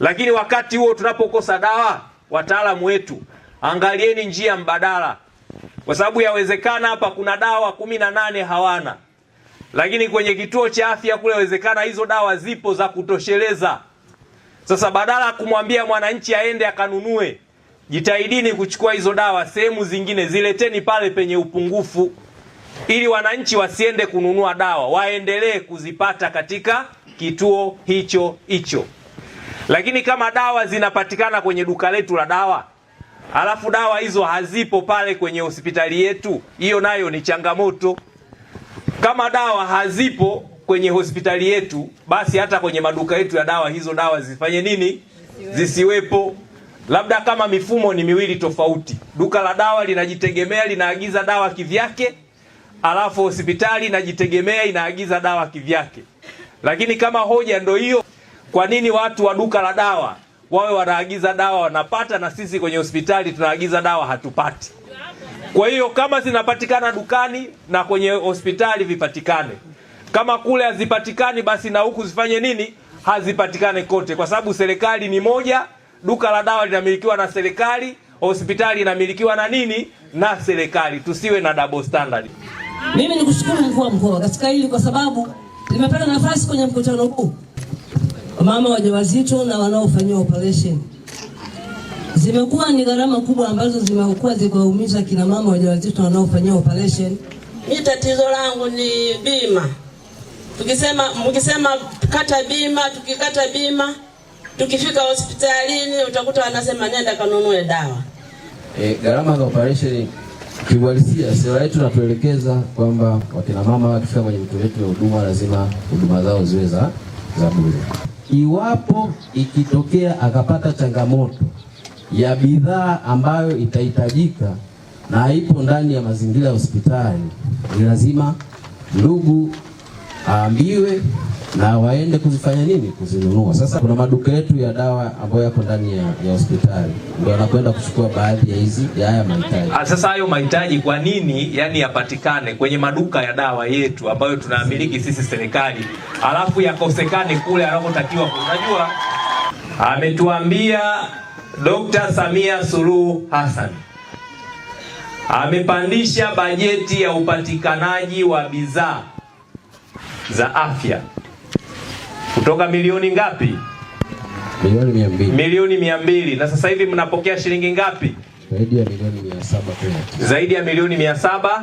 Lakini wakati huo tunapokosa dawa, wataalamu wetu, angalieni njia mbadala, kwa sababu yawezekana hapa kuna dawa 18 hawana, lakini kwenye kituo cha afya kule yawezekana hizo dawa zipo za kutosheleza. Sasa badala kumwambia mwananchi aende akanunue, jitahidini kuchukua hizo dawa sehemu zingine, zileteni pale penye upungufu, ili wananchi wasiende kununua dawa, waendelee kuzipata katika kituo hicho hicho. Lakini kama dawa zinapatikana kwenye duka letu la dawa, alafu dawa hizo hazipo pale kwenye hospitali yetu, hiyo nayo ni changamoto. Kama dawa hazipo kwenye hospitali yetu, basi hata kwenye maduka yetu ya dawa hizo dawa zifanye nini? Zisiwepo. Labda kama mifumo ni miwili tofauti, duka la dawa linajitegemea, linaagiza dawa kivyake, alafu hospitali inajitegemea, inaagiza dawa kivyake. Lakini kama hoja ndo hiyo, kwa nini watu wa duka la dawa wawe wanaagiza dawa wanapata, na sisi kwenye hospitali tunaagiza dawa hatupati? Kwa hiyo kama zinapatikana dukani na kwenye hospitali vipatikane. Kama kule hazipatikani, basi na huku zifanye nini? Hazipatikane kote, kwa sababu serikali ni moja. Duka la dawa linamilikiwa na serikali, hospitali inamilikiwa na nini? Na serikali. Tusiwe na double standard. Mimi nikushukuru mkuu wa mkoa katika hili, kwa sababu nimepata nafasi kwenye mkutano huu. Mama wajawazito na wanaofanywa operation, zimekuwa ni gharama kubwa ambazo zimekuwa zikiwaumiza kina mama wajawazito wanaofanywa operation. Mimi tatizo langu ni bima. Mkisema kata bima, tukikata bima, tukifika hospitalini utakuta wanasema nenda kanunue dawa. Gharama za operation kiuhalisia, sera yetu inatuelekeza kwamba wakina mama wakifika kwenye vituo vyetu vya huduma lazima huduma zao ziwe za bure. Iwapo ikitokea akapata changamoto ya bidhaa ambayo itahitajika na haipo ndani ya mazingira ya hospitali, ni lazima ndugu aambiwe na waende kuzifanya nini? Kuzinunua. Sasa kuna maduka yetu ya dawa ambayo yako ndani ya hospitali, ndio anakwenda kuchukua baadhi ya haya mahitaji. Sasa hayo mahitaji kwa nini yapatikane kwenye maduka ya dawa yetu ambayo tunamiliki sisi serikali, alafu yakosekane kule anakotakiwa? Unajua, ametuambia Dr. Samia Suluhu Hassan amepandisha bajeti ya upatikanaji wa bidhaa za afya kutoka milioni ngapi? Milioni 200. Milioni 200. Na sasa hivi mnapokea shilingi ngapi? Zaidi ya milioni 700. Zaidi ya milioni 700.